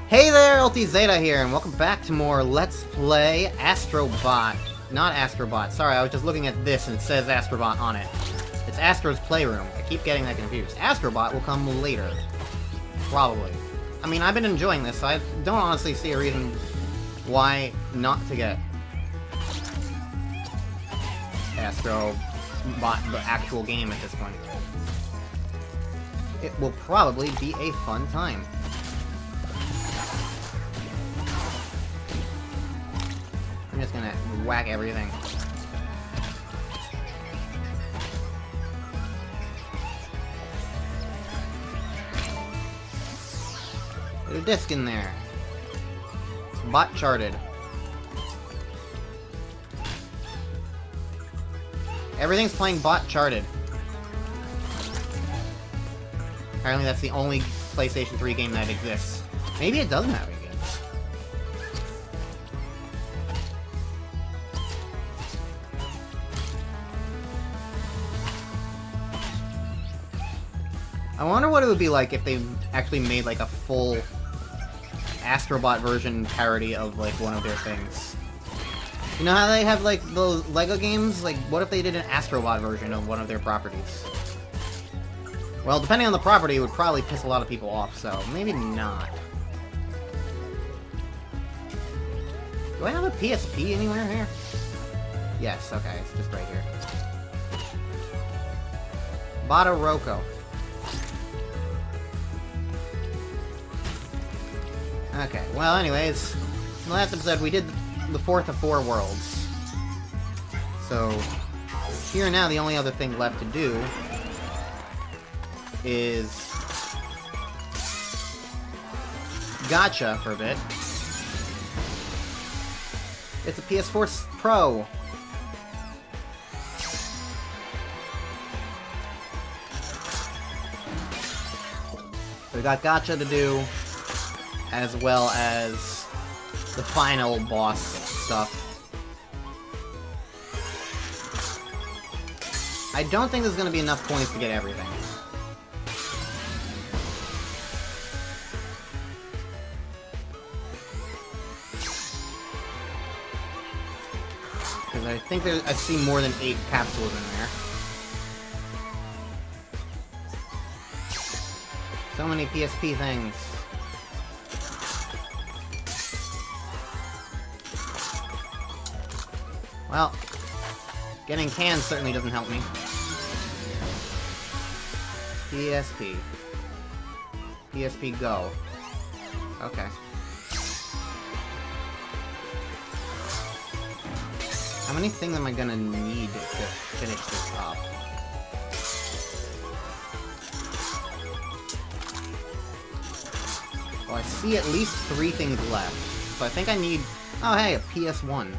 Hey there, LT Zeta here, and welcome back to more Let's Play Astrobot. Not Astrobot, sorry, I was just looking at this and it says Astrobot on it. It's Astro's Playroom. I keep getting that confused. Astrobot will come later. Probably. I mean, I've been enjoying this, so I don't honestly see a reason why not to get Astrobot, the actual game at this point. It will probably be a fun time. I'm just gonna whack everything. Put a disc in there. It's bot charted. Everything's playing bot charted. Apparently that's the only PlayStation 3 game that exists. Maybe it doesn't have any games. I wonder what it would be like if they actually made like a full Astrobot version parody of like one of their things. You know how they have like those Lego games? Like, what if they did an Astrobot version of one of their properties? Well, depending on the property, it would probably piss a lot of people off, so maybe not. Do I have a PSP anywhere here? Yes, okay, it's just right here. Bada Roko. Okay, well anyways, in the last episode we did the fourth of 4 worlds. So, here now the only other thing left to do is gacha for a bit. It's a PS4 Pro. So we got gacha to do, as well as the final boss stuff. I don't think there's going to be enough points to get everything. Because I think I see more than 8 capsules in there. So many PSP things. Well, getting cans certainly doesn't help me. PSP. PSP Go. Okay. How many things am I gonna need to finish this up? Well, I see at least 3 things left. So I think I need... Oh, hey, a PS1.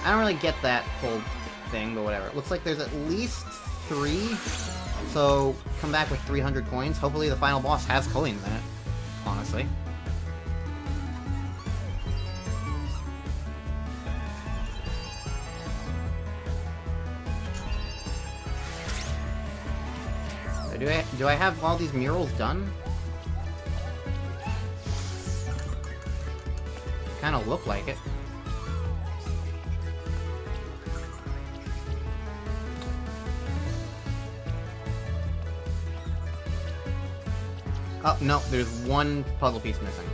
I don't really get that whole thing, but whatever. It looks like there's at least 3, so come back with 300 coins. Hopefully the final boss has coins in it, honestly. Do I have all these murals done? Kinda look like it. Oh, no, there's 1 puzzle piece missing.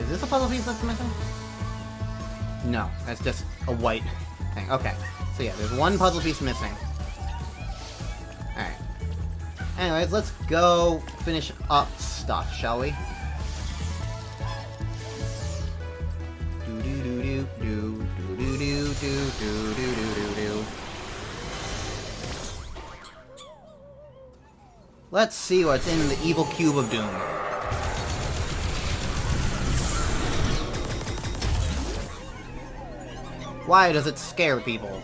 Is this a puzzle piece that's missing? No, that's just a white thing. Okay, so yeah, there's 1 puzzle piece missing. Alright. Anyways, let's go finish up stuff, shall we? Let's see what's in the evil cube of doom. Why does it scare people?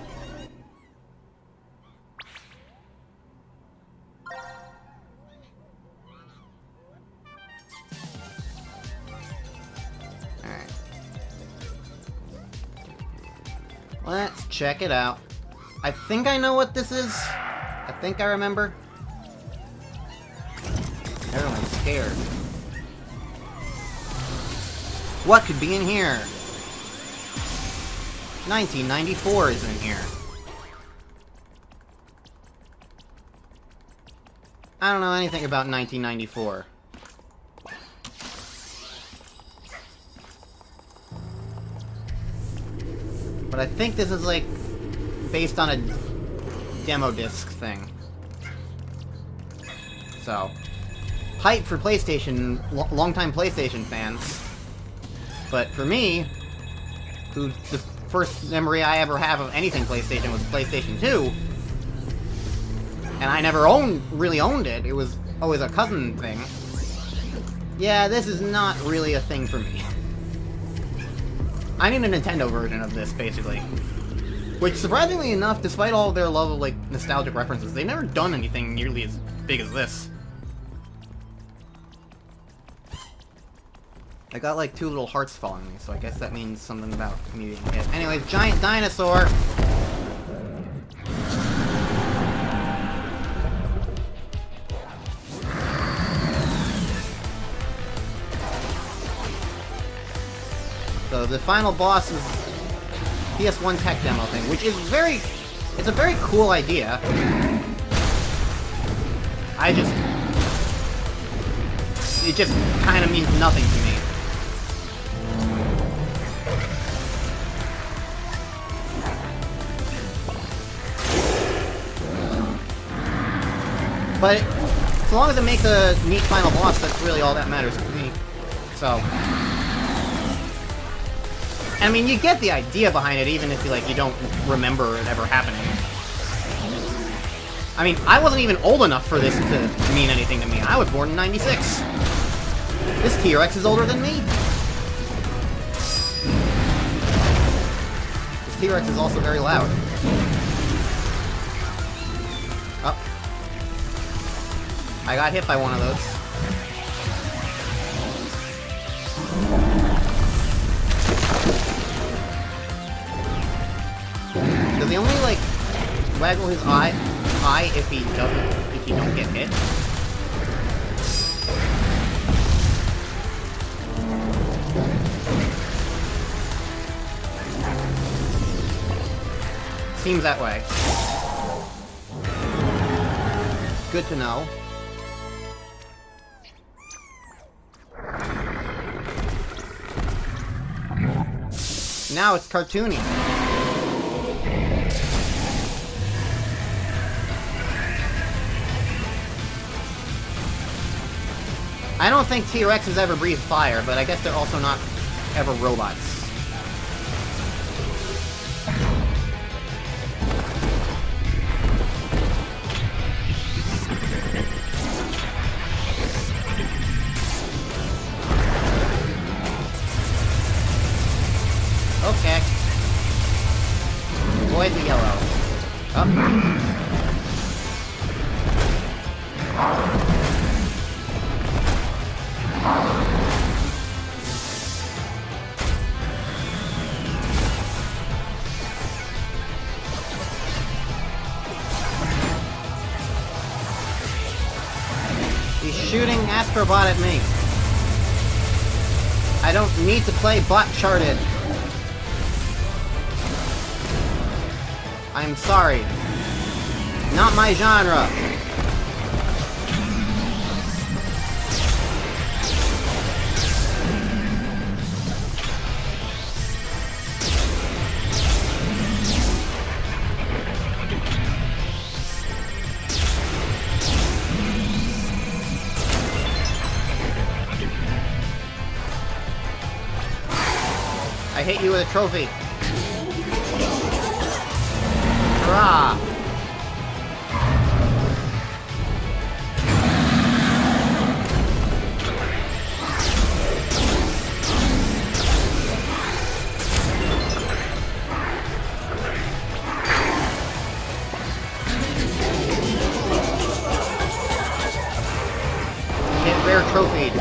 Alright. Let's check it out. I think I know what this is. I think I remember. Everyone's scared. What could be in here? 1994 is in here. I don't know anything about 1994. But I think this is, like, based on a demo disc thing. So, hype for PlayStation, longtime PlayStation fans. But for me, who the first memory I ever have of anything PlayStation was PlayStation 2, and I never really owned it, it was always a cousin thing. Yeah, this is not really a thing for me. I need a Nintendo version of this, basically. Which, surprisingly enough, despite all of their love of, like, nostalgic references, they've never done anything nearly as big as this. I got, like, 2 little hearts following me, so I guess that means something about me being hit. Anyways, giant dinosaur! So the final boss is PS1 tech demo thing, which is it's a very cool idea. It just kind of means nothing to me. But as long as it makes a neat final boss, that's really all that matters to me. So, I mean, you get the idea behind it, even if you don't remember it ever happening. I mean, I wasn't even old enough for this to mean anything to me. I was born in '96. This T-Rex is older than me. This T-Rex is also very loud. Oh. I got hit by one of those. Does he only, like, waggle his eye if you don't get hit? Seems that way. Good to know. Now it's cartoony. I don't think T-Rexes ever breathe fire, but I guess they're also not ever robots. Okay. Avoid the yellow. Oh. He's shooting Astrobot at me. I don't need to play Bot Charted. I'm sorry. Not my genre. I hit you with a trophy. Hurrah! Get rare trophied.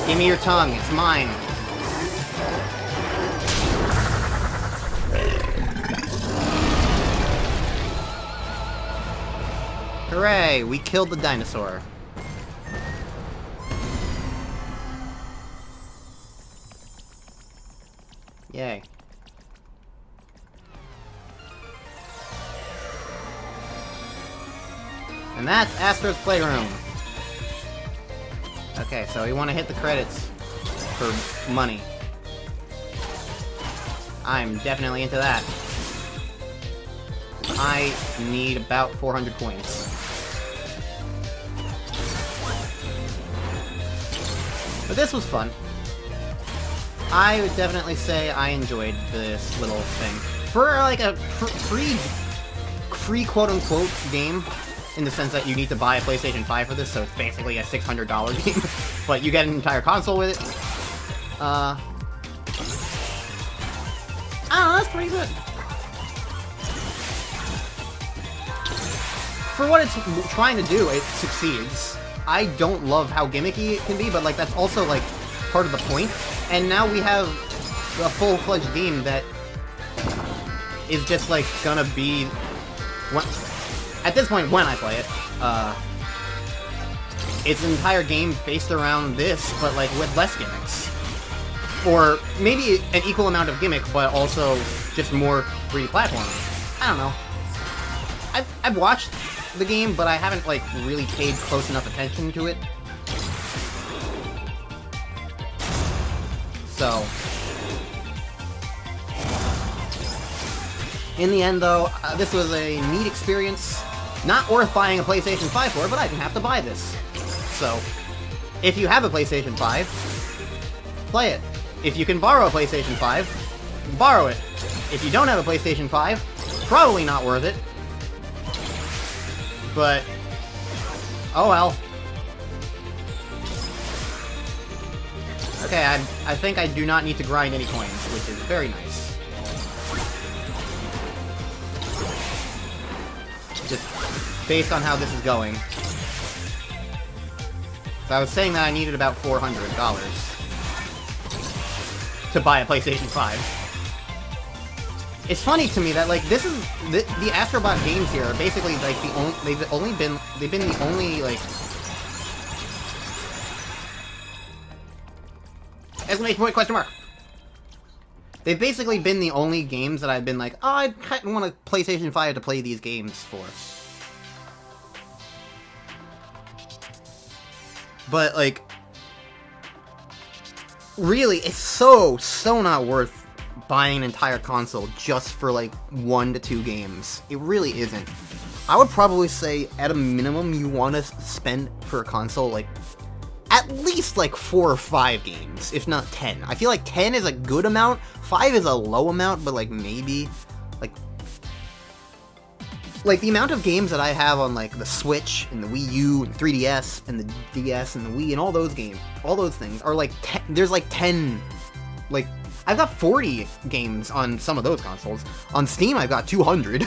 Give me your tongue, it's mine. Hooray! We killed the dinosaur. Yay. And that's Astro's Playroom. Okay, so we want to hit the credits for money. I'm definitely into that. I need about 400 coins. But this was fun. I would definitely say I enjoyed this little thing. For like a free quote-unquote game, in the sense that you need to buy a PlayStation 5 for this, so it's basically a $600 game, but you get an entire console with it. I don't know, that's pretty good. For what it's trying to do, it succeeds. I don't love how gimmicky it can be, but like that's also like part of the point. And now we have a full-fledged game that is just like gonna be... At this point, when I play it, it's an entire game based around this, but like with less gimmicks. Or maybe an equal amount of gimmick, but also just more 3D platforming. I don't know. I've watched the game, but I haven't like really paid close enough attention to it. So, in the end though, this was a neat experience. Not worth buying a PlayStation 5 for, but I didn't have to buy this. So, if you have a PlayStation 5, play it. If you can borrow a PlayStation 5, borrow it. If you don't have a PlayStation 5, probably not worth it. But, oh well. Okay, I think I do not need to grind any coins, which is very nice. Just based on how this is going. So I was saying that I needed about $400 to buy a PlayStation 5. It's funny to me that like this is the Astrobot games here are basically like the only they've been the only like exclamation point question mark. They've basically been the only games that I've been like, oh, I kind of want a PlayStation 5 to play these games for. But, like, really, it's so not worth buying an entire console just for, like, 1 to 2 games. It really isn't. I would probably say, at a minimum, you want to spend for a console, like, at least, like, 4 or 5 games, if not 10. I feel like 10 is a good amount, 5 is a low amount, but, like, maybe, like, the amount of games that I have on, like, the Switch, and the Wii U, and 3DS, and the DS, and the Wii, and all those games, all those things, are, like, there's, like, 10, like, I've got 40 games on some of those consoles. On Steam, I've got 200.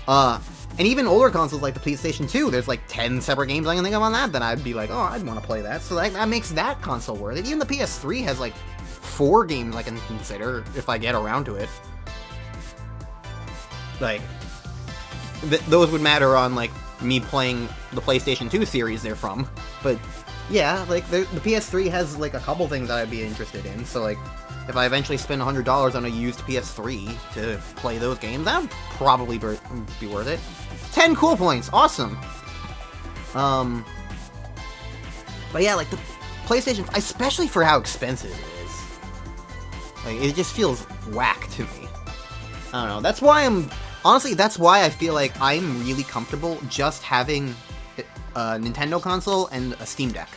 And even older consoles like the PlayStation 2, there's like 10 separate games I can think of on that I'd be like, oh, I'd want to play that. So that makes that console worth it. Even the PS3 has like 4 games I can consider if I get around to it. Like, those would matter on like me playing the PlayStation 2 series they're from. But yeah, like the PS3 has like a couple things that I'd be interested in. So like, if I eventually spend $100 on a used PS3 to play those games, that would probably be worth it. 10 cool points, awesome. But yeah, like the PlayStation, especially for how expensive it is, like it just feels whack to me. I don't know. That's why honestly, that's why I feel like I'm really comfortable just having a Nintendo console and a Steam Deck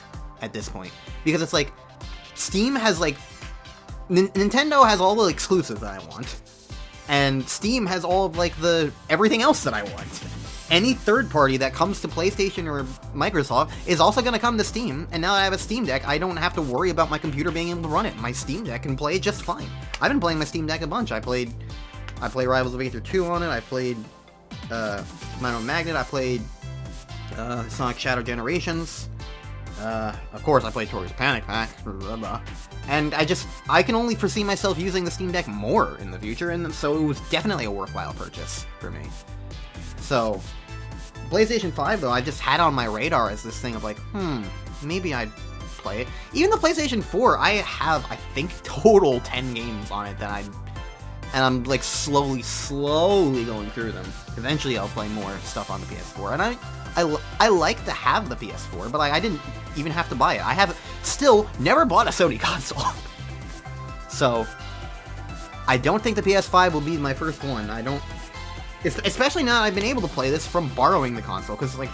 at this point, because it's like Steam has like Nintendo has all the exclusives that I want, and Steam has all of like everything else that I want. Any third party that comes to PlayStation or Microsoft is also going to come to Steam, and now that I have a Steam Deck, I don't have to worry about my computer being able to run it. My Steam Deck can play it just fine. I've been playing my Steam Deck a bunch. I played Rivals of Aether 2 on it, I played Mino Magnet, I played Sonic Shadow Generations, of course I played Tori's Panic Pack, blah, blah. And I can only foresee myself using the Steam Deck more in the future, and so it was definitely a worthwhile purchase for me. So, PlayStation 5, though, I just had on my radar as this thing of like, maybe I'd play it. Even the PlayStation 4, I have, I think, total 10 games on it that and I'm like slowly going through them. Eventually I'll play more stuff on the PS4, and I like to have the PS4, but like I didn't even have to buy it. I have still never bought a Sony console. So, I don't think the PS5 will be my first one. I don't... Especially now that I've been able to play this from borrowing the console, because, like,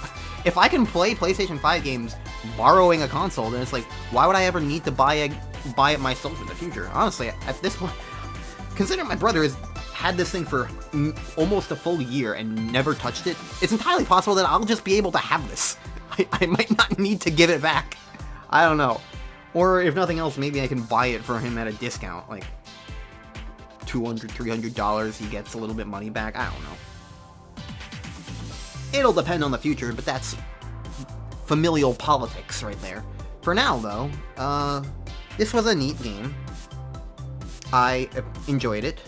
if I can play PlayStation 5 games borrowing a console, then it's like, why would I ever need to buy it myself in the future? Honestly, at this point, considering my brother has had this thing for almost a full year and never touched it, it's entirely possible that I'll just be able to have this. I might not need to give it back. I don't know. Or, if nothing else, maybe I can buy it for him at a discount, like $200, $300, he gets a little bit money back, I don't know. It'll depend on the future, but that's familial politics right there. For now, though, this was a neat game. I enjoyed it.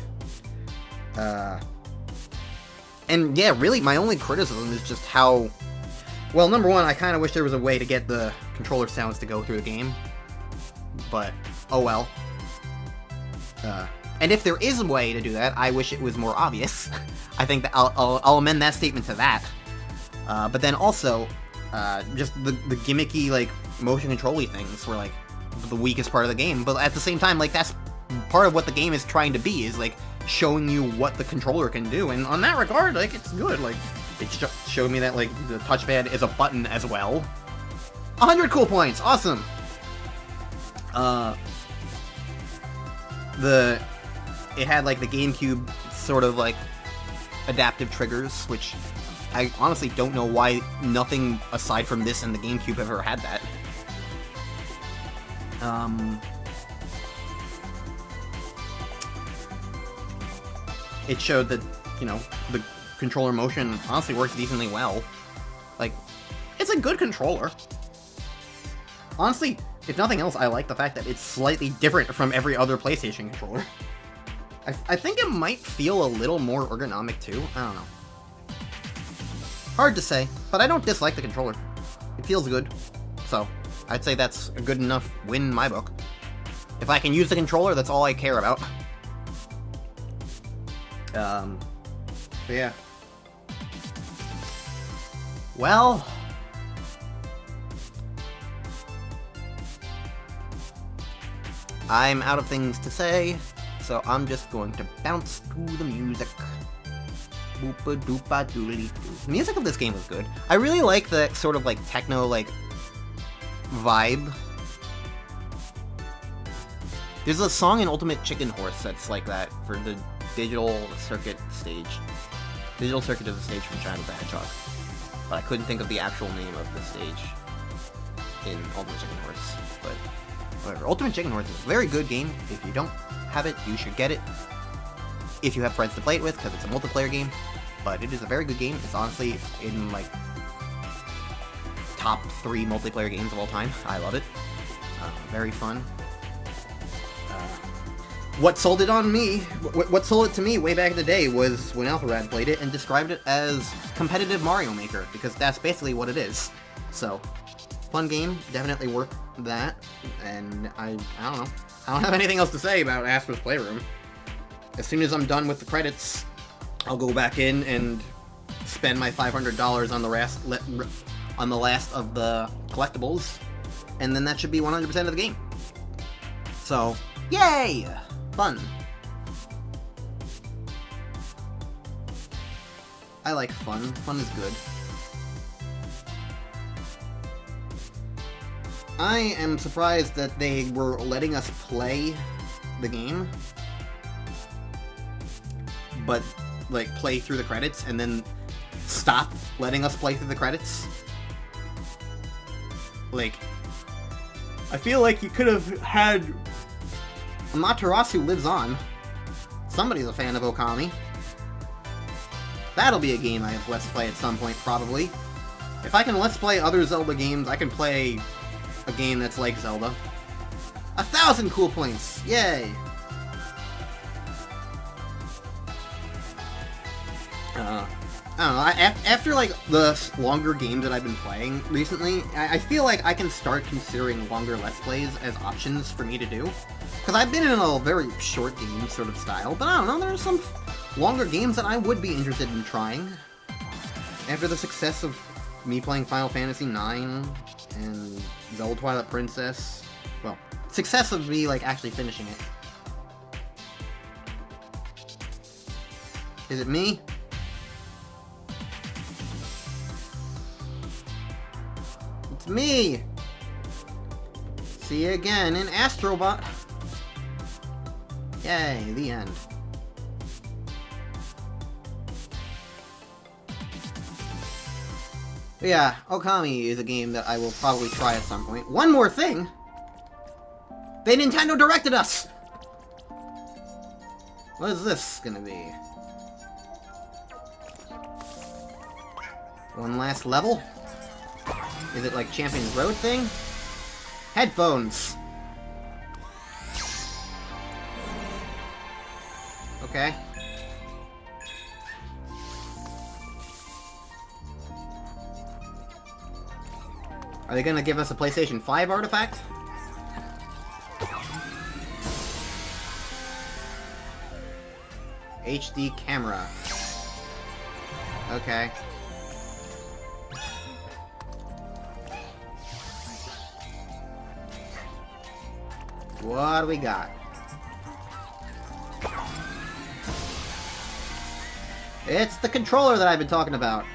And yeah, really, my only criticism is just how... Well, number one, I kind of wish there was a way to get the controller sounds to go through the game. But, oh well. And if there is a way to do that, I wish it was more obvious. I think that I'll amend that statement to that. But then also, just the gimmicky, like, motion control-y things were, like, the weakest part of the game. But at the same time, like, that's part of what the game is trying to be, is, like, showing you what the controller can do. And on that regard, like, it's good. Like, it showed me that, like, the touchpad is a button as well. 100 cool points! Awesome! It had, like, the GameCube sort of, like, adaptive triggers, which I honestly don't know why nothing aside from this and the GameCube ever had that. It showed that, you know, the controller motion honestly works decently well. Like, it's a good controller. Honestly, if nothing else, I like the fact that it's slightly different from every other PlayStation controller. I think it might feel a little more ergonomic too. I don't know. Hard to say, but I don't dislike the controller. It feels good. So, I'd say that's a good enough win in my book. If I can use the controller, that's all I care about. But yeah. Well... I'm out of things to say, so I'm just going to bounce to the music. Boopa-doopa-doodly-doo. The music of this game was good. I really like the sort of, like, techno, like, vibe. There's a song in Ultimate Chicken Horse that's like that for the Digital Circuit stage. Digital Circuit is a stage from Shadow the Hedgehog. But I couldn't think of the actual name of the stage in Ultimate Chicken Horse. But whatever. Ultimate Chicken Horse is a very good game. If you don't have it, you should get it. If you have friends to play it with, because it's a multiplayer game. But it is a very good game. It's honestly in, like, top 3 multiplayer games of all time. I love it. Very fun. What sold it on me, what sold it to me way back in the day was when Alpharad played it and described it as competitive Mario Maker, because that's basically what it is. So, fun game, definitely worth that, and I don't know. I don't have anything else to say about Astro's Playroom. As soon as I'm done with the credits, I'll go back in and spend my $500 on the last of the collectibles, and then that should be 100% of the game. So, yay! Fun. I like fun. Fun is good. I am surprised that they were letting us play the game, but, like, play through the credits and then stop letting us play through the credits. Like, I feel like you could have had Amaterasu lives on. Somebody's a fan of Okami. That'll be a game I have Let's Play at some point, probably. If I can Let's Play other Zelda games, I can play a game that's like Zelda. 1,000 cool points! Yay! I don't know, after, like, the longer games that I've been playing recently, I feel like I can start considering longer Let's Plays as options for me to do. Because I've been in a very short game sort of style, but I don't know, there's some longer games that I would be interested in trying. After the success of me playing Final Fantasy IX and Zelda Twilight Princess, well, success of me, like, actually finishing it. Is it me? It's me! See you again in Astrobot! Yay, the end. But yeah, Okami is a game that I will probably try at some point. One more thing! They Nintendo directed us! What is this gonna be? One last level? Is it like Champions Road thing? Headphones! Okay. Are they gonna give us a PlayStation 5 artifact? HD camera. Okay. What do we got? It's the controller that I've been talking about.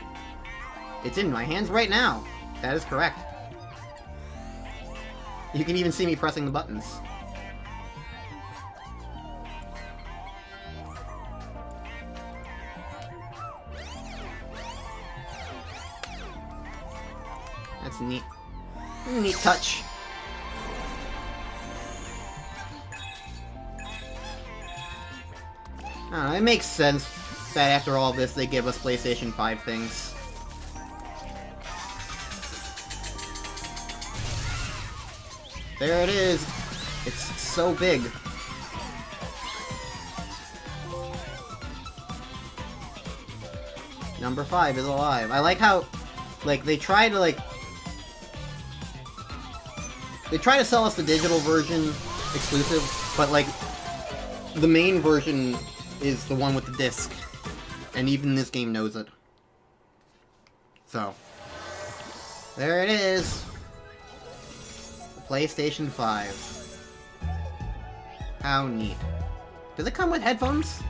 It's in my hands right now. That is correct. You can even see me pressing the buttons. That's neat. Neat touch. I don't know, it makes sense that after all this they give us PlayStation 5 things. There it is! It's so big. Number 5 is alive. I like how, like, they try to, like... They try to sell us the digital version exclusive, but, like, the main version is the one with the disc. And even this game knows it. So. There it is! PlayStation 5. How neat. Does it come with headphones?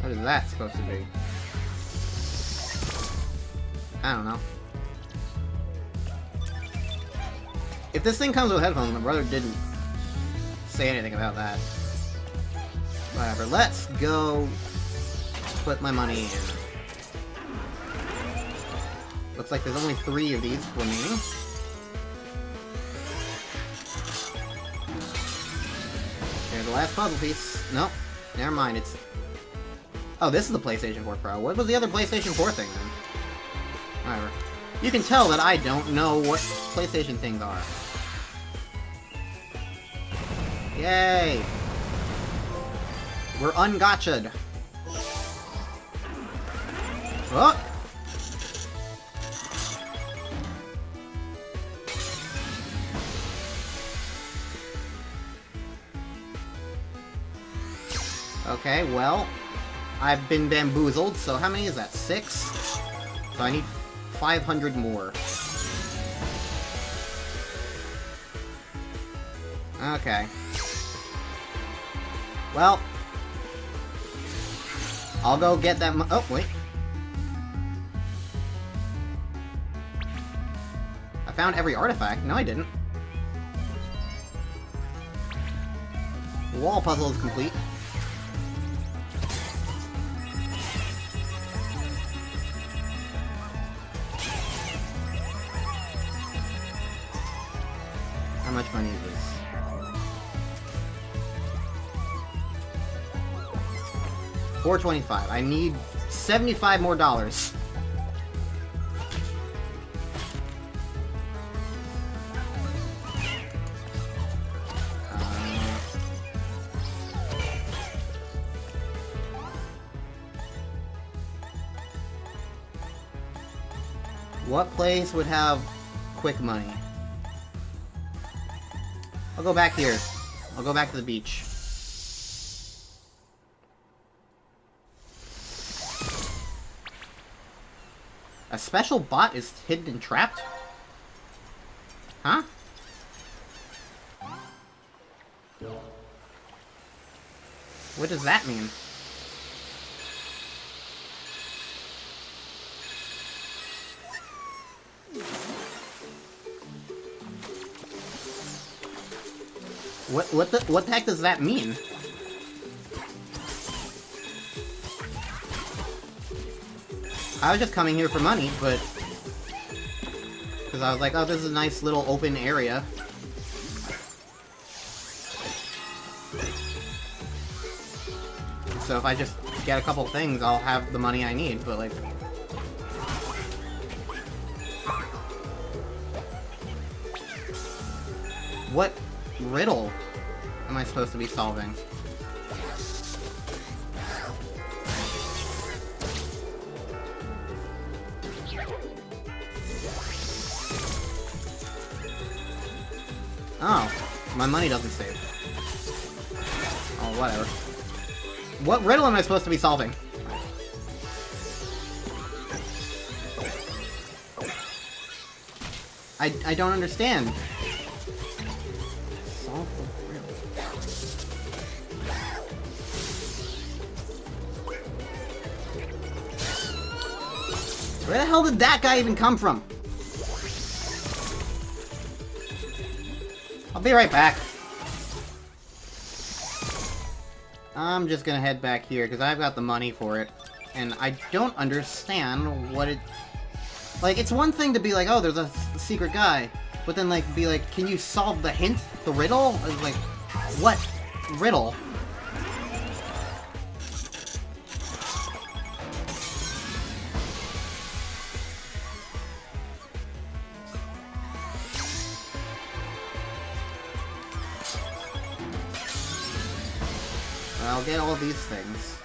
What is that supposed to be? I don't know. If this thing comes with headphones, my brother didn't say anything about that. Whatever, let's go put my money in. Looks like there's only 3 of these remaining. There's the last puzzle piece. Nope. Never mind, it's... Oh, this is the PlayStation 4 Pro. What was the other PlayStation 4 thing, then? Whatever. You can tell that I don't know what PlayStation things are. Yay! We're ungotcha'd. Oh! Okay, well, I've been bamboozled, so how many is that? 6? So I need 500 more. Okay. Well, I'll go get that oh, wait. I found every artifact. No, I didn't. The wall puzzle is complete. How much money is this? $425. I need 75 more dollars. What place would have quick money? I'll go back here. I'll go back to the beach. A special bot is hidden and trapped? Huh? What does that mean? What the heck does that mean? I was just coming here for money, but... because I was like, oh, this is a nice little open area. So if I just get a couple things, I'll have the money I need, but like... what riddle am I supposed to be solving? Oh, my money doesn't save. Oh, whatever. What riddle am I supposed to be solving? I don't understand. Solve the riddle. Where the hell did that guy even come from? I'll be right back. I'm just gonna head back here, because I've got the money for it. And I don't understand what it... like, it's one thing to be like, oh, there's a secret guy. But then, like, be like, can you solve the hint? The riddle? It's like, what riddle? I'll get all these things.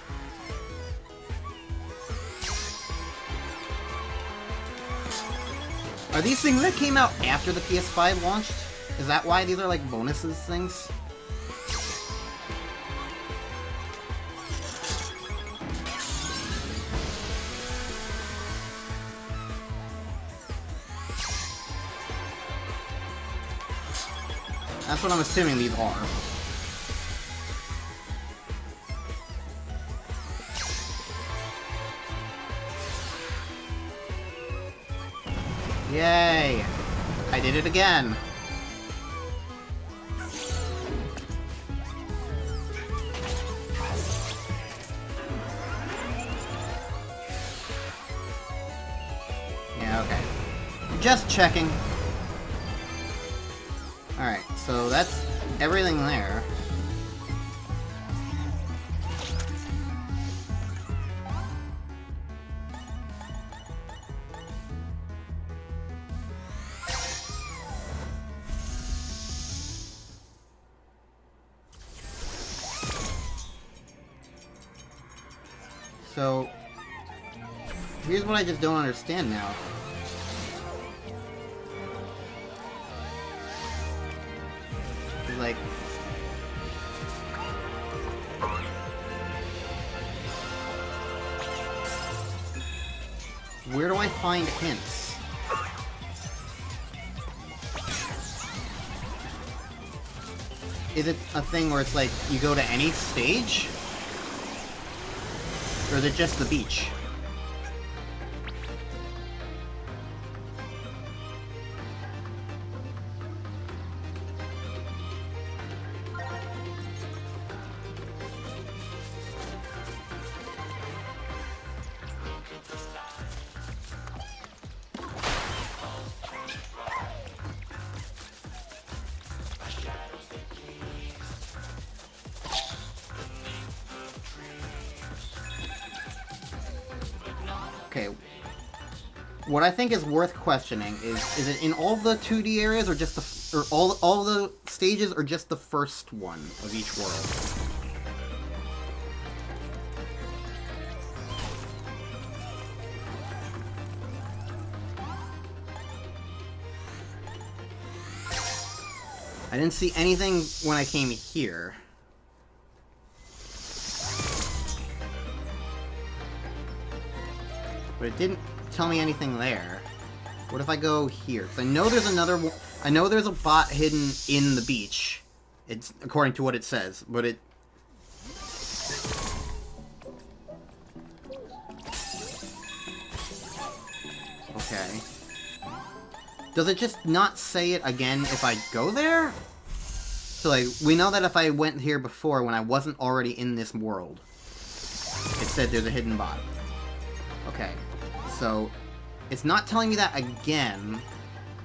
Are these things that came out after the PS5 launched? Is that why these are like bonuses things? That's what I'm assuming these are. Yay! I did it again! Yeah, okay. Just checking. Alright, so that's everything there. So, here's what I just don't understand now. It's like... where do I find hints? Is it a thing where it's like, you go to any stage? Or is it just the beach? Okay, what I think is worth questioning is it in all the 2D areas or just the, or all the stages or just the first one of each world? I didn't see anything when I came here. But it didn't tell me anything there. What if I go here? 'Cause I know there's another... I know there's a bot hidden in the beach. It's according to what it says, but it... Okay. Does it just not say it again if I go there? So, like, we know that if I went here before when I wasn't already in this world, it said there's a hidden bot. Okay. So, it's not telling me that again.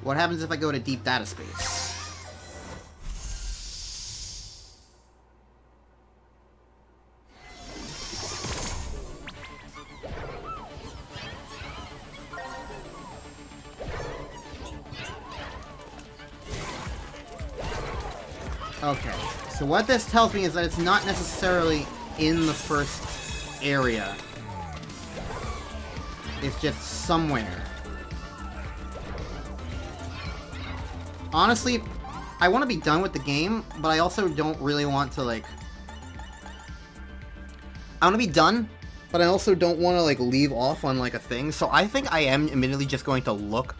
What happens if I go to deep data space? Okay, so what this tells me is that it's not necessarily in the first area. It's just somewhere. Honestly, I want to be done with the game, but I also don't really want to, like... I want to be done, but I also don't want to, like, leave off on, like, a thing. So I think I am admittedly just going to look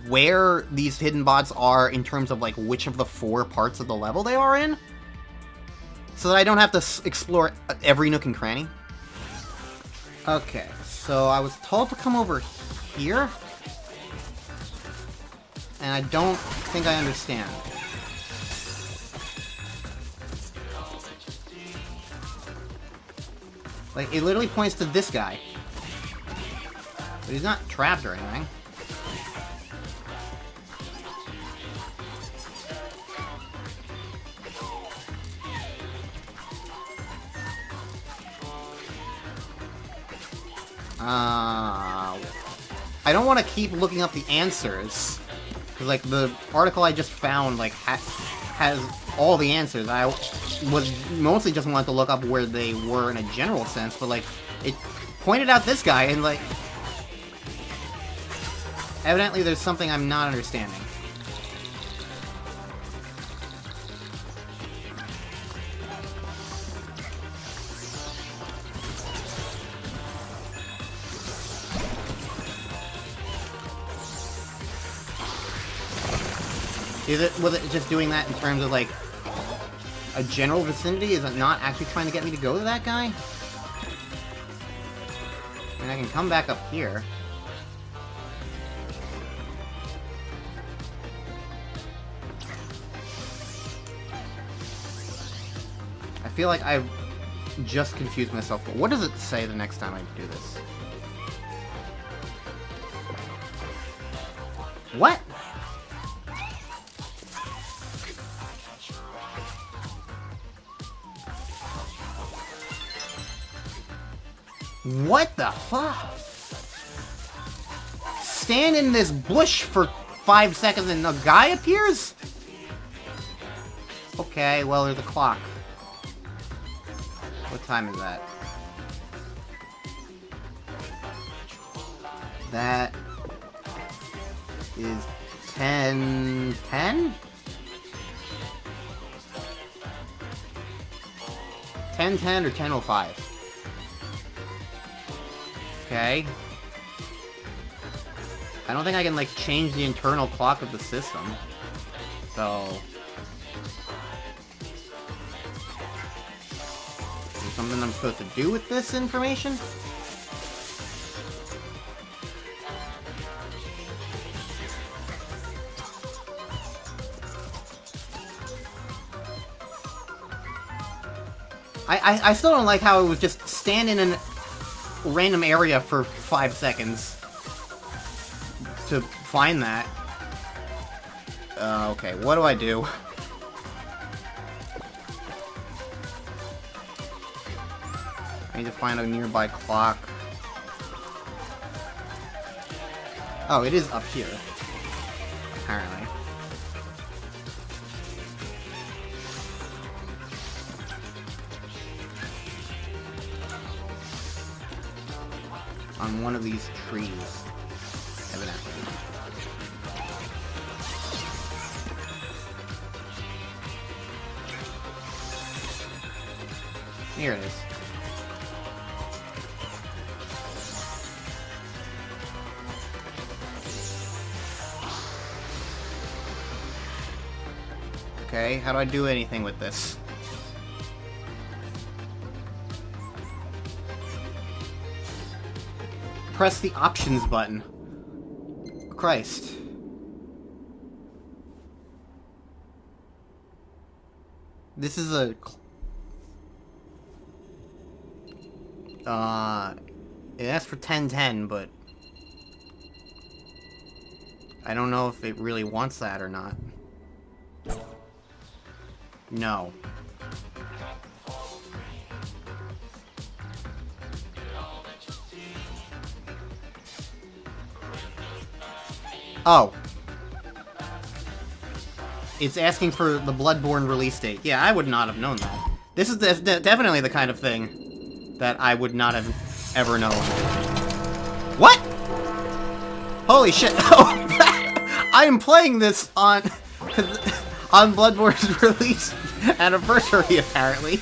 where these hidden bots are in terms of, like, which of the 4 parts of the level they are in. So that I don't have to explore every nook and cranny. Okay, so I was told to come over here. And I don't think I understand. Like, it literally points to this guy. But he's not trapped or anything. I don't want to keep looking up the answers. Because, like, the article I just found, like, has all the answers. I was mostly just wanted to look up where they were in a general sense, but, like, it pointed out this guy, and, like... Evidently there's something I'm not understanding. Was it just doing that in terms of, like, a general vicinity? Is it not actually trying to get me to go to that guy? I mean, I can come back up here. I feel like I've just confused myself. But what does it say the next time I do this? What? What the fuck? Stand in this bush for 5 seconds and a guy appears? Okay, well, there's a clock. What time is that? That is 10:10? 10:10 or 10:05? Okay. I don't think I can, like, change the internal clock of the system. So... is there something I'm supposed to do with this information? I still don't like how it was just stand in a random area for 5 seconds to find that. Okay, what do I do? I need to find a nearby clock. Oh, it is up here, apparently. On one of these trees, evidently. Here it is. Okay, how do I do anything with this? Press the options button. Christ. This is a... It asks for 1010, but... I don't know if it really wants that or not. No. Oh. It's asking for the Bloodborne release date. Yeah, I would not have known that. This is definitely the kind of thing that I would not have ever known. What? Holy shit. Oh, I am playing this on Bloodborne's release anniversary, apparently.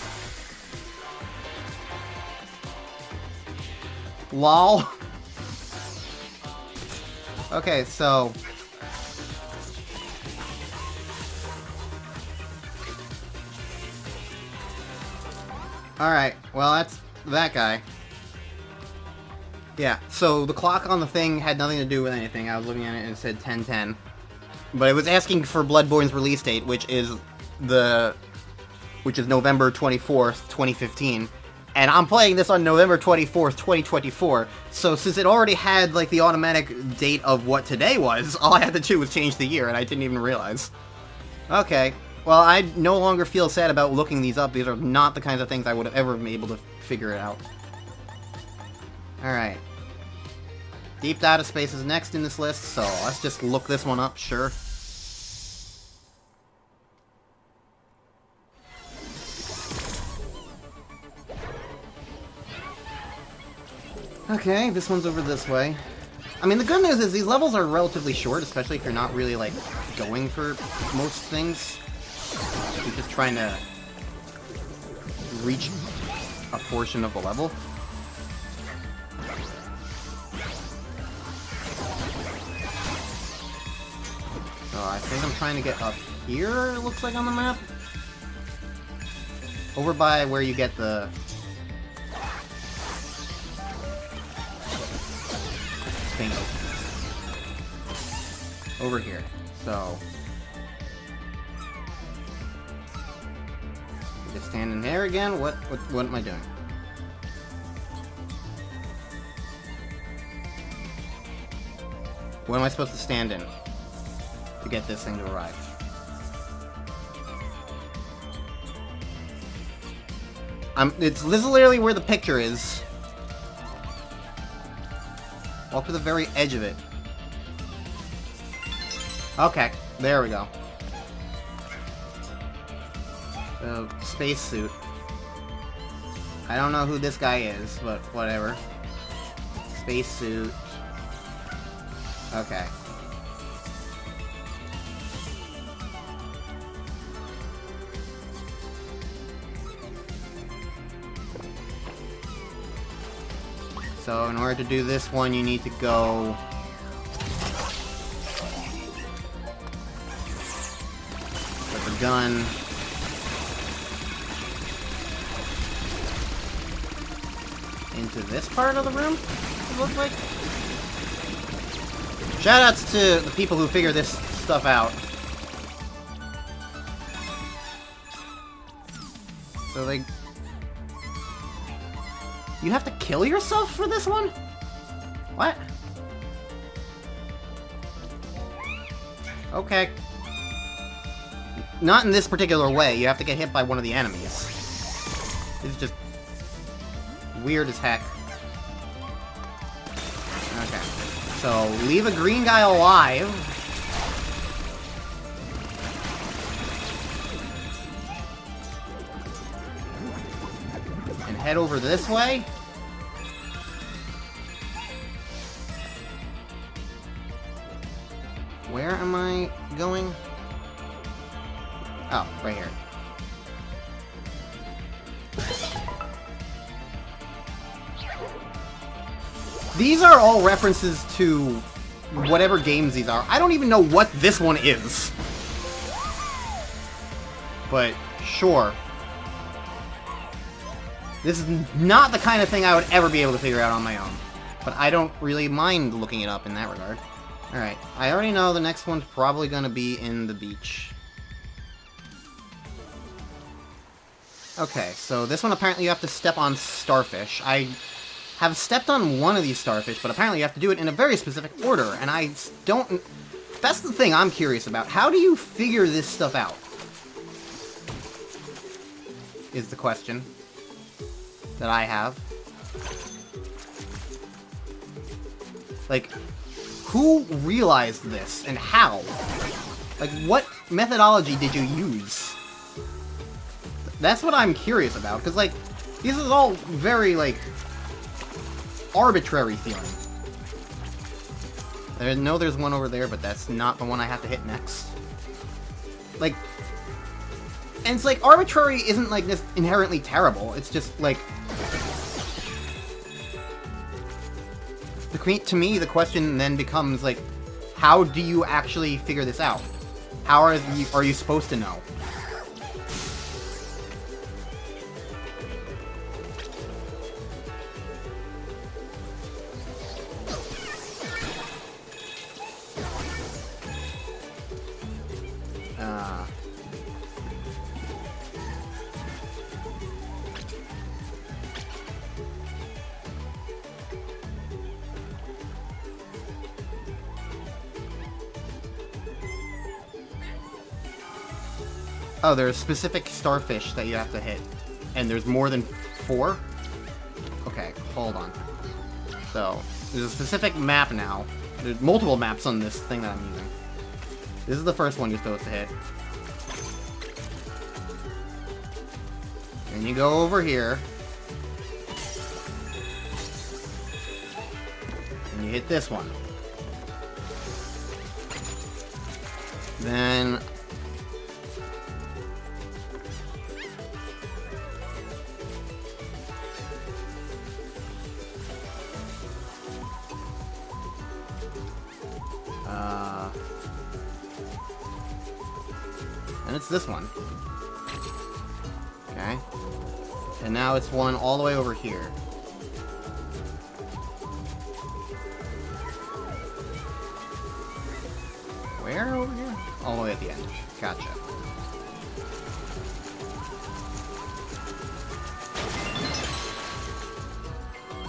LOL. Okay, so... Alright, well, that's that guy. Yeah, so the clock on the thing had nothing to do with anything. I was looking at it and it said 10:10. But it was asking for Bloodborne's release date, which is November 24th, 2015. And I'm playing this on November 24th, 2024. So since it already had, like, the automatic date of what today was, all I had to do was change the year, and I didn't even realize. Okay. Well, I no longer feel sad about looking these up. These are not the kinds of things I would have ever been able to figure it out. Alright. Deep Data Space is next in this list, so let's just look this one up, sure. Okay, this one's over this way. I mean, the good news is these levels are relatively short, especially if you're not really, like, going for most things. You're just trying to reach a portion of the level. So I think I'm trying to get up here, it looks like on the map. Over by where you get the... thing over here. So... just standing there again? What am I doing? What am I supposed to stand in to get this thing to arrive? This is literally where the picture is. Walk to the very edge of it. Okay, there we go. So, spacesuit. I don't know who this guy is, but whatever. Spacesuit. Okay. So, in order to do this one, you need to go... with the gun. Into this part of the room, it looks like. Shoutouts to the people who figure this stuff out. So they... You have to kill yourself for this one? What? Okay. Not in this particular way. You have to get hit by one of the enemies. It's just... weird as heck. Okay. So, leave a green guy alive. And head over this way. Where am I going? Oh, right here. These are all references to whatever games these are. I don't even know what this one is. But, sure. This is not the kind of thing I would ever be able to figure out on my own. But I don't really mind looking it up in that regard. Alright, I already know the next one's probably gonna be in the beach. Okay, so this one apparently you have to step on starfish. I have stepped on one of these starfish, but apparently you have to do it in a very specific order, and I don't... That's the thing I'm curious about. How do you figure this stuff out? Is the question that I have. Like, who realized this, and how? Like, what methodology did you use? That's what I'm curious about, because, like, this is all very, like, arbitrary feeling. I know there's one over there, but that's not the one I have to hit next. Like, and it's like, arbitrary isn't, like, just inherently terrible. It's just, like... To me, the question then becomes, like, how do you actually figure this out? How are you supposed to know? Oh, there's specific starfish that you have to hit. And there's more than 4? Okay, hold on. So, there's a specific map now. There's multiple maps on this thing that I'm using. This is the first one you're supposed to hit. Then you go over here. And you hit this one. Then... and it's this one. Okay. And now it's one all the way over here. Where over here? All the way at the end. Gotcha.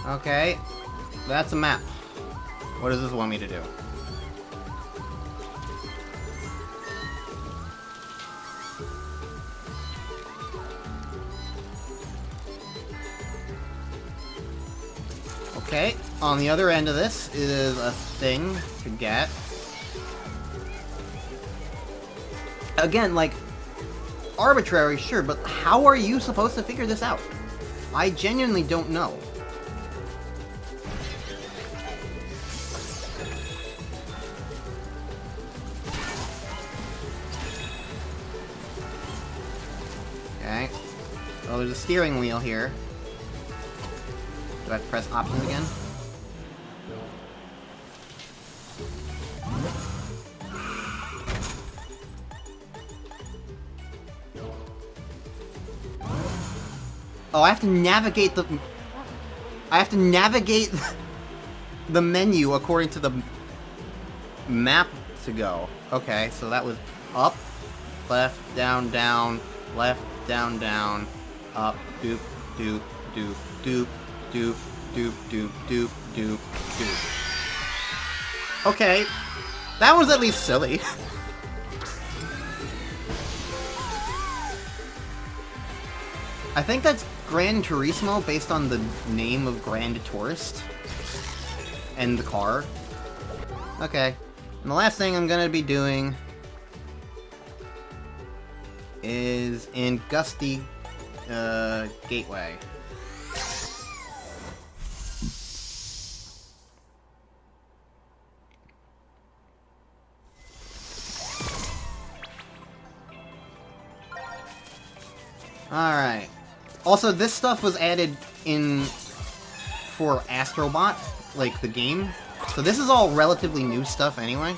Okay. That's a map. What does this want me to do? Okay, on the other end of this is a thing to get. Again, like, arbitrary, sure, but how are you supposed to figure this out? I genuinely don't know. Okay. Well, there's a steering wheel here. Do I have to press options again? Oh, I have to navigate the... I have to navigate the menu according to the map to go. Okay, so that was up, left, down, down, left, down, down, up, doop, doop, doop, doop. Doop, doop, doop, doop, doop, doop. Okay. That was at least silly. I think that's Gran Turismo based on the name of Grand Tourist. And the car. Okay. And the last thing I'm gonna be doing is in Gusty Gateway. Alright. Also, this stuff was added in for Astrobot, like the game. So this is all relatively new stuff anyway.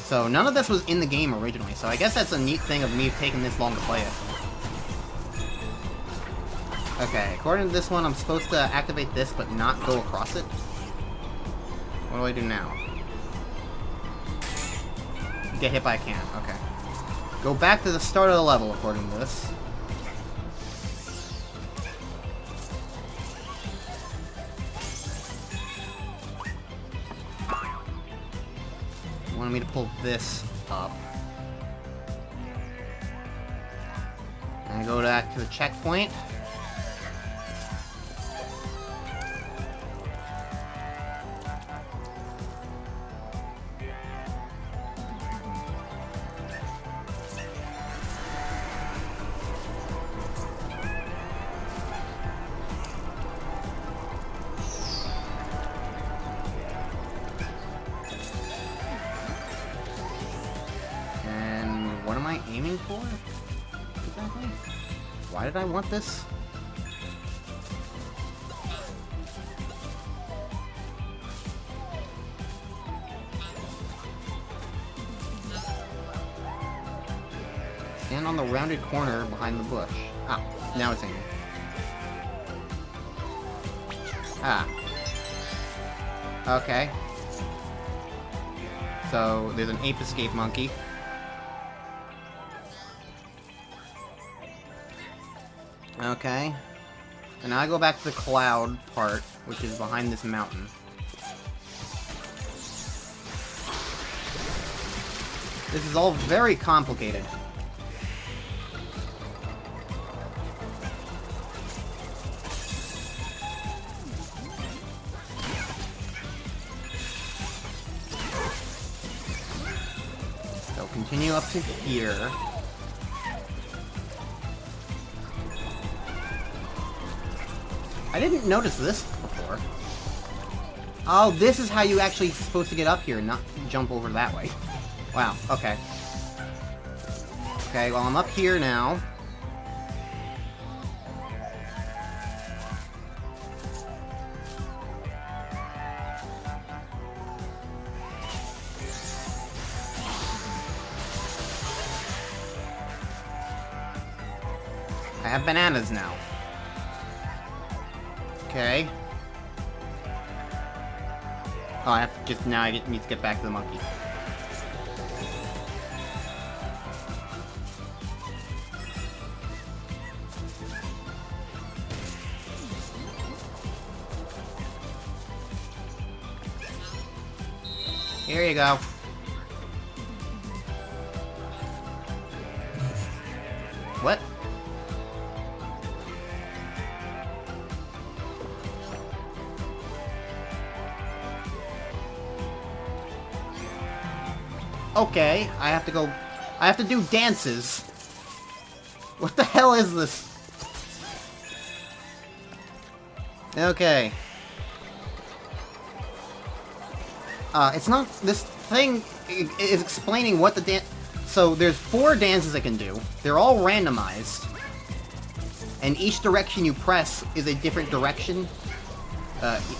So none of this was in the game originally, so I guess that's a neat thing of me taking this long to play it. Okay, according to this one, I'm supposed to activate this but not go across it. What do I do now? Get hit by a can, okay. Go back to the start of the level, according to this. Wanted me to pull this up. And I go back to the checkpoint. What am I aiming for? Exactly? Why did I want this? Stand on the rounded corner behind the bush. Ah, now it's aiming. Ah. Okay. So, there's an ape escape monkey. Okay. And now I go back to the cloud part, which is behind this mountain. This is all very complicated. So continue up to here. I didn't notice this before. Oh, this is how you actually supposed to get up here, not jump over that way. Wow, okay. Okay, well, I'm up here now. I have bananas now. Okay. Oh, I have to just now. I need to get back to the monkey. Here you go. What? Okay, I have to do dances. What the hell is this? Okay. It's not, this thing is explaining what the dance, so there's 4 dances I can do. They're all randomized. And each direction you press is a different direction,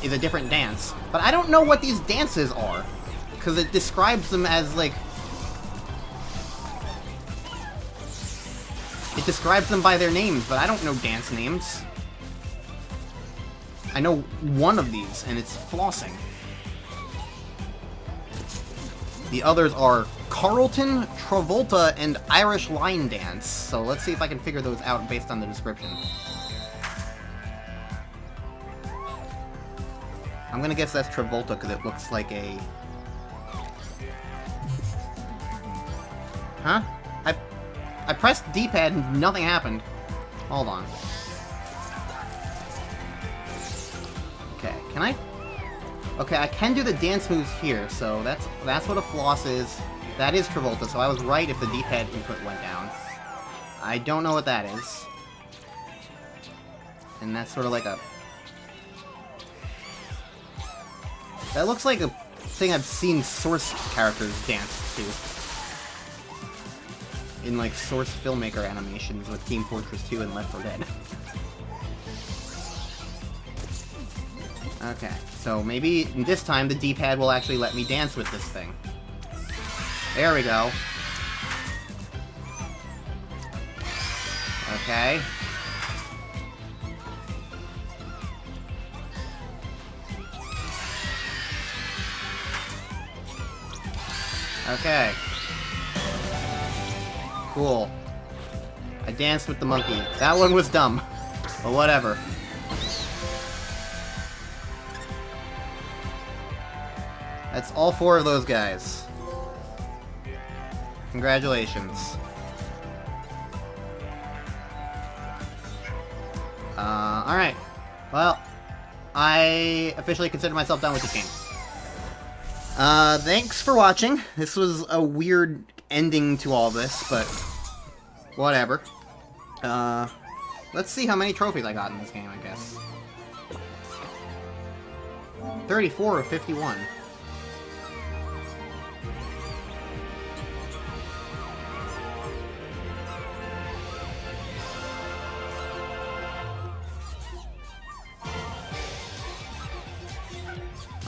is a different dance. But I don't know what these dances are. Because it describes them as, like... It describes them by their names, but I don't know dance names. I know one of these, and it's flossing. The others are Carlton, Travolta, and Irish line dance. So let's see if I can figure those out based on the description. I'm gonna guess that's Travolta because it looks like a... Huh? I pressed D-pad and nothing happened. Hold on. Okay, can I? Okay, I can do the dance moves here, so that's what a floss is. That is Travolta, so I was right if the D-pad input went down. I don't know what that is. And that's sort of like a... That looks like a thing I've seen Source characters dance to. In, like, Source filmmaker animations with Team Fortress 2 and Left 4 Dead. Okay, so maybe this time the D-pad will actually let me dance with this thing. There we go. Okay. Okay. Cool. I danced with the monkey. That one was dumb. But whatever. That's all 4 of those guys. Congratulations. Alright. Well, I officially consider myself done with this game. Thanks for watching. This was a weird ending to all this, but whatever. Let's see how many trophies I got in this game, I guess. 34 of 51.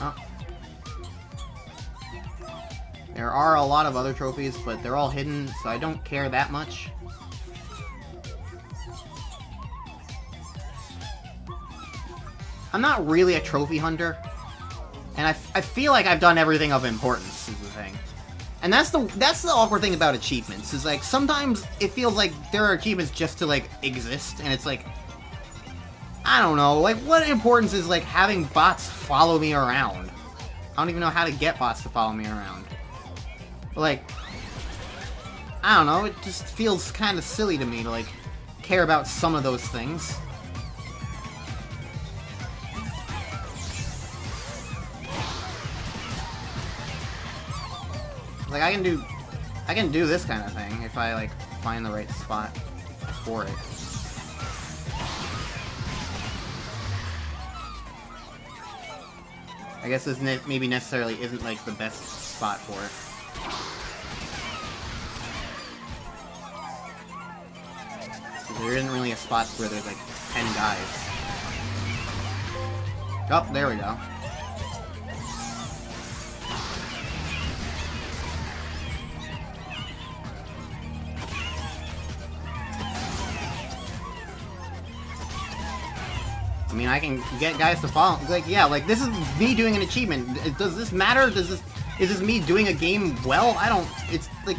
Oh. There are a lot of other trophies, but they're all hidden, so I don't care that much. I'm not really a trophy hunter, and I feel like I've done everything of importance, is the thing. And that's the awkward thing about achievements, is like, sometimes it feels like there are achievements just to, like, exist, and it's like, I don't know, like, what importance is, like, having bots follow me around? I don't even know how to get bots to follow me around. But, like, I don't know, it just feels kind of silly to me to, like, care about some of those things. Like, I can do this kind of thing if I, like, find the right spot for it. I guess this maybe necessarily isn't, like, the best spot for it. There isn't really a spot where there's, like, 10 guys. Oh, there we go. I mean, I can get guys to follow. Like, yeah, like, this is me doing an achievement. Does this matter? Is this me doing a game well? I don't... It's, like...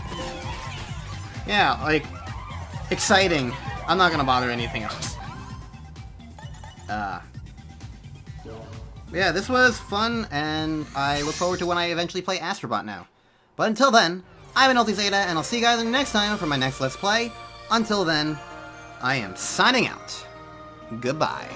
Yeah, like... Exciting. I'm not gonna bother anything else. Yeah, this was fun, and I look forward to when I eventually play Astrobot now. But until then, I've been Zeta, and I'll see you guys next time for my next Let's Play. Until then, I am signing out. Goodbye.